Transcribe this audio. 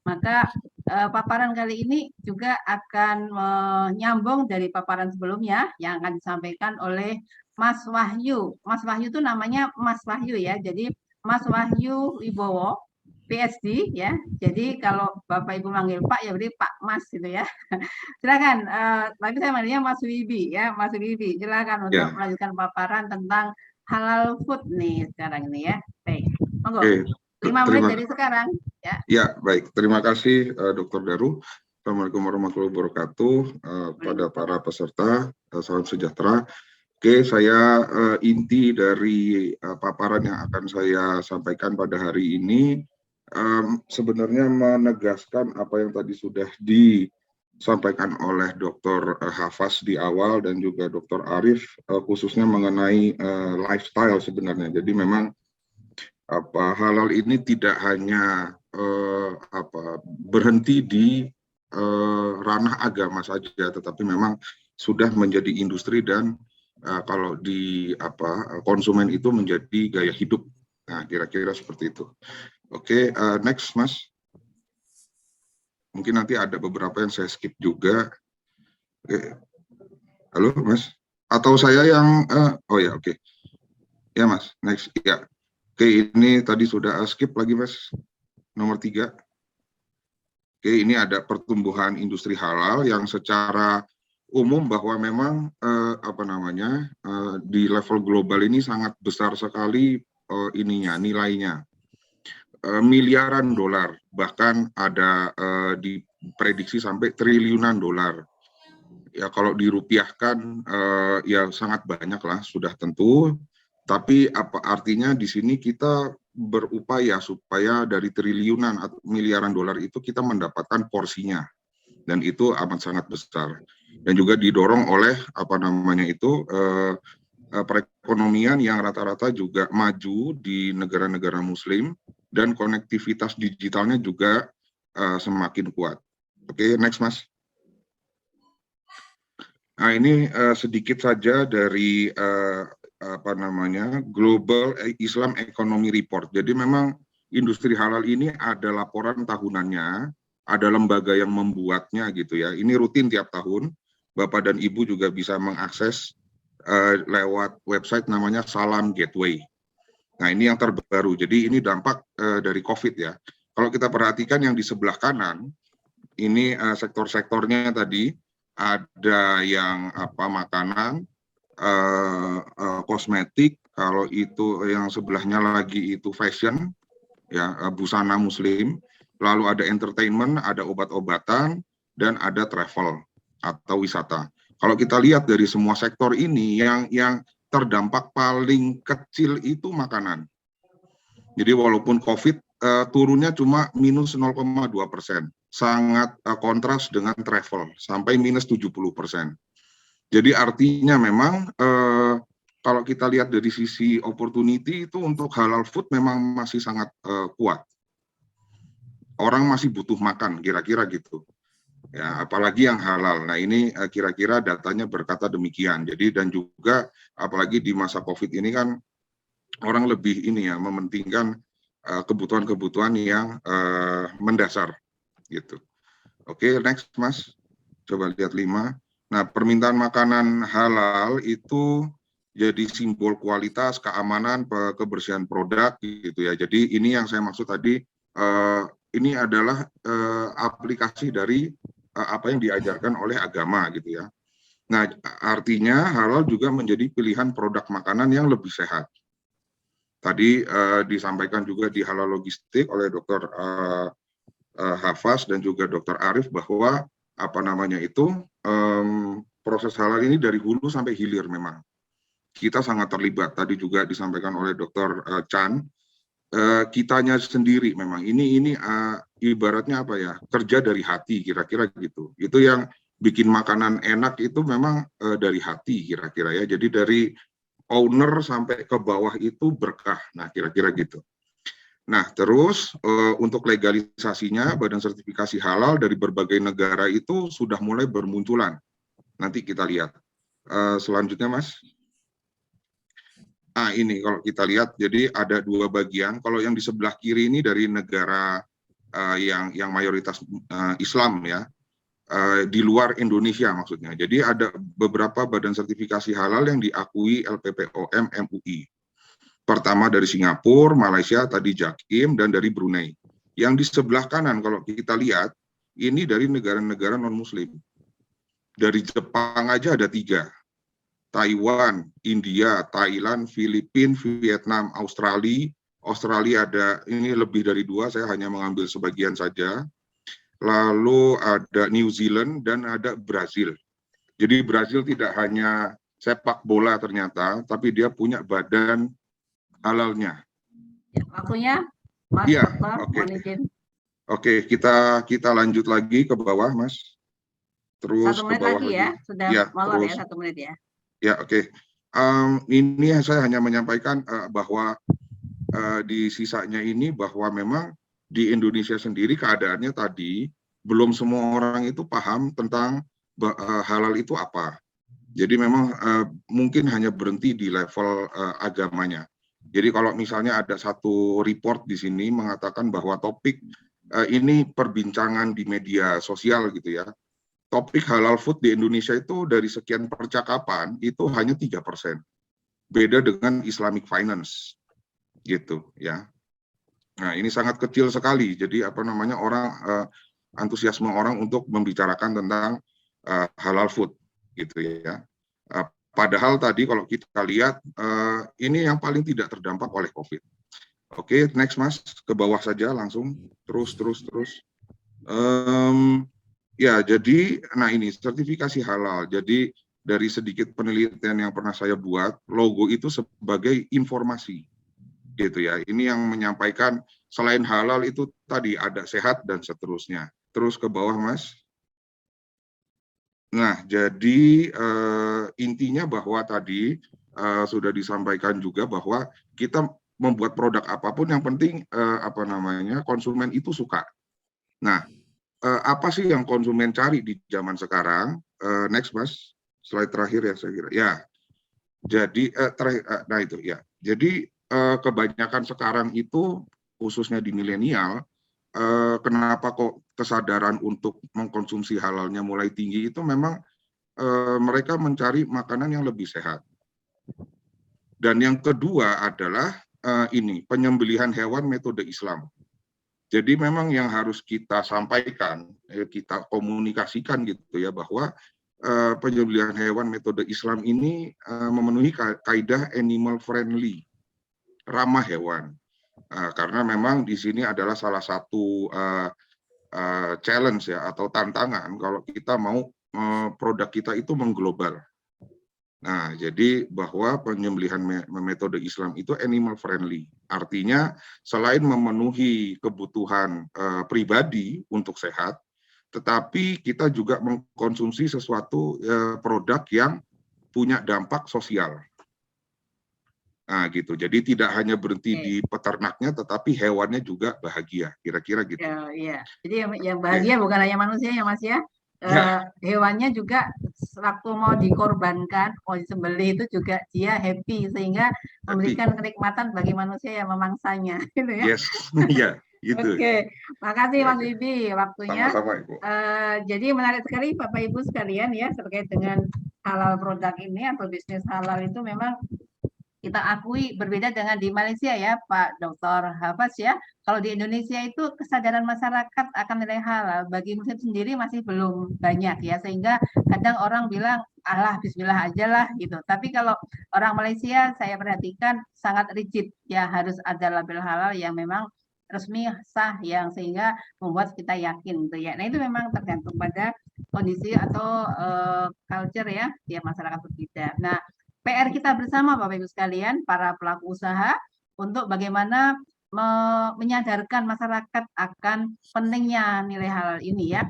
Maka paparan kali ini juga akan menyambung dari paparan sebelumnya yang akan disampaikan oleh Mas Wahyu. Mas Wahyu itu namanya Mas Wahyu ya. Jadi Mas Wahyu Wibowo, PhD ya. Jadi kalau Bapak Ibu manggil Pak ya berarti Pak Mas gitu ya. Silakan. Tapi saya manggilnya Mas Wibi ya, Mas Wibi. Silakan untuk melanjutkan paparan tentang halal food nih sekarang ini ya. Baik, monggo. 5 menit dari sekarang. Ya, baik. Terima kasih Dr. Daru. Assalamualaikum warahmatullahi wabarakatuh pada para peserta. Salam sejahtera. Oke, saya inti dari paparan yang akan saya sampaikan pada hari ini sebenarnya menegaskan apa yang tadi sudah disampaikan oleh Dr. Hafaz di awal dan juga Dr. Arif khususnya mengenai lifestyle sebenarnya. Jadi memang halal ini tidak hanya berhenti di ranah agama saja, tetapi memang sudah menjadi industri dan kalau di konsumen itu menjadi gaya hidup. Nah, kira-kira seperti itu. Oke, next Mas. Mungkin nanti ada beberapa yang saya skip juga. Oke. Halo Mas. Atau saya yang oh ya, oke. Ya Mas, next ya. Oke, ini tadi sudah skip lagi Mas. Nomor 3. Oke, ini ada pertumbuhan industri halal yang secara umum bahwa memang di level global ini sangat besar sekali nilainya. Miliaran dolar, bahkan ada diprediksi sampai triliunan dolar. Ya kalau dirupiahkan ya sangat banyak lah sudah tentu. Tapi apa artinya di sini kita berupaya supaya dari triliunan atau miliaran dolar itu kita mendapatkan porsinya, dan itu amat sangat besar. Dan juga didorong oleh perekonomian yang rata-rata juga maju di negara-negara Muslim dan konektivitas digitalnya juga semakin kuat. Oke, next Mas. Nah ini sedikit saja dari Global Islam Economy Report. Jadi memang industri halal ini ada laporan tahunannya, ada lembaga yang membuatnya gitu ya. Ini rutin tiap tahun. Bapak dan Ibu juga bisa mengakses lewat website namanya Salam Gateway. Nah ini yang terbaru. Jadi ini dampak dari COVID ya. Kalau kita perhatikan yang di sebelah kanan, ini sektor-sektornya tadi ada yang makanan, kosmetik, kalau itu yang sebelahnya lagi itu fashion, ya busana muslim, lalu ada entertainment, ada obat-obatan, dan ada travel atau wisata. Kalau kita lihat dari semua sektor ini, yang terdampak paling kecil itu makanan. Jadi walaupun COVID turunnya cuma minus 0,2%, sangat kontras dengan travel sampai minus 70%. Jadi artinya memang kalau kita lihat dari sisi opportunity itu untuk halal food memang masih sangat kuat. Orang masih butuh makan, kira-kira gitu. Ya, apalagi yang halal. Nah ini kira-kira datanya berkata demikian. Jadi dan juga apalagi di masa COVID ini kan orang lebih mementingkan kebutuhan-kebutuhan yang mendasar gitu. Oke, next Mas. Coba lihat 5. Nah, permintaan makanan halal itu jadi simbol kualitas, keamanan, kebersihan produk gitu ya. Jadi ini yang saya maksud tadi, ini adalah aplikasi dari apa yang diajarkan oleh agama gitu ya. Nah, artinya halal juga menjadi pilihan produk makanan yang lebih sehat. Tadi disampaikan juga di halal logistik oleh Dr. Hafaz dan juga Dr. Arif bahwa proses halal ini dari hulu sampai hilir memang. Kita sangat terlibat, tadi juga disampaikan oleh Dr. Chan, kitanya sendiri memang, ini ibaratnya kerja dari hati kira-kira gitu. Itu yang bikin makanan enak itu memang dari hati kira-kira ya, jadi dari owner sampai ke bawah itu berkah, nah kira-kira gitu. Nah, terus untuk legalisasinya, badan sertifikasi halal dari berbagai negara itu sudah mulai bermunculan. Nanti kita lihat. Selanjutnya, Mas. Nah, ini kalau kita lihat, jadi ada 2 bagian. Kalau yang di sebelah kiri ini dari negara yang mayoritas Islam ya, di luar Indonesia maksudnya. Jadi ada beberapa badan sertifikasi halal yang diakui LPPOM MUI. Pertama dari Singapura, Malaysia, tadi Jakim, dan dari Brunei. Yang di sebelah kanan kalau kita lihat, ini dari negara-negara non-Muslim. Dari Jepang aja ada 3. Taiwan, India, Thailand, Filipina, Vietnam, Australia. Australia ada, ini lebih dari 2, saya hanya mengambil sebagian saja. Lalu ada New Zealand dan ada Brazil. Jadi Brazil tidak hanya sepak bola ternyata, tapi dia punya badan halalnya. Waktunya, Mas Iya, Dokter, oke. mohon izin. Oke, kita lanjut lagi ke bawah, Mas. Terus 1 ke menit bawah lagi lagi. ya, sudah Ya, molor terus. ya 1 menit ya. Ya, oke. Ini saya hanya menyampaikan bahwa di sisanya ini bahwa memang di Indonesia sendiri keadaannya tadi belum semua orang itu paham tentang halal itu apa. Jadi memang mungkin hanya berhenti di level agamanya. Jadi kalau misalnya ada satu report di sini mengatakan bahwa topik ini perbincangan di media sosial gitu ya. Topik halal food di Indonesia itu dari sekian percakapan itu hanya 3%. Beda dengan Islamic Finance gitu ya. Nah, ini sangat kecil sekali. Jadi apa namanya orang antusiasme orang untuk membicarakan tentang halal food gitu ya. Padahal tadi kalau kita lihat ini yang paling tidak terdampak oleh COVID. Oke, next Mas, ke bawah saja langsung terus. Ya, jadi nah ini sertifikasi halal. Jadi dari sedikit penelitian yang pernah saya buat, logo itu sebagai informasi. Gitu ya. Ini yang menyampaikan selain halal itu tadi ada sehat dan seterusnya. Terus ke bawah, Mas. Nah, jadi intinya bahwa tadi sudah disampaikan juga bahwa kita membuat produk apapun yang penting apa namanya konsumen itu suka. Nah, apa sih yang konsumen cari di zaman sekarang? Next, Mas. Slide terakhir ya saya kira. Ya. Jadi nah itu ya. Jadi kebanyakan sekarang itu khususnya di milenial, kenapa kok kesadaran untuk mengkonsumsi halalnya mulai tinggi itu memang mereka mencari makanan yang lebih sehat. Dan yang kedua adalah ini penyembelihan hewan metode Islam. Jadi memang yang harus kita sampaikan, kita komunikasikan gitu ya bahwa penyembelihan hewan metode Islam ini memenuhi kaidah animal friendly, ramah hewan. Karena memang di sini adalah salah satu challenge ya atau tantangan kalau kita mau produk kita itu mengglobal. Nah, jadi bahwa penyembelihan metode Islam itu animal friendly. Artinya selain memenuhi kebutuhan pribadi untuk sehat, tetapi kita juga mengkonsumsi sesuatu produk yang punya dampak sosial. Nah, gitu. Jadi tidak hanya berhenti di peternaknya, tetapi hewannya juga bahagia. Kira-kira gitu. Iya. Jadi yang bahagia bukan hanya manusia ya, Mas ya. Hewannya juga waktu mau dikorbankan, mau disembelih itu juga dia happy sehingga memberikan kenikmatan bagi manusia yang memangsanya, gitu ya. Yes, iya, gitu. Oke, makasih Mas Wibi waktunya. Sama-sama, Ibu. Jadi menarik sekali Bapak Ibu sekalian ya terkait dengan halal produk ini atau bisnis halal itu memang kita akui berbeda dengan di Malaysia ya Pak Dr. Hafaz ya. Kalau di Indonesia itu kesadaran masyarakat akan nilai halal bagi muslim sendiri masih belum banyak ya, sehingga kadang orang bilang alah bismillah aja lah gitu. Tapi kalau orang Malaysia saya perhatikan sangat rigid ya, harus ada label halal yang memang resmi sah yang sehingga membuat kita yakin gitu ya. Nah itu memang tergantung pada kondisi atau culture ya tiap masyarakat berbeda. Nah PR kita bersama Bapak Ibu sekalian, para pelaku usaha, untuk bagaimana menyadarkan masyarakat akan pentingnya nilai halal ini ya.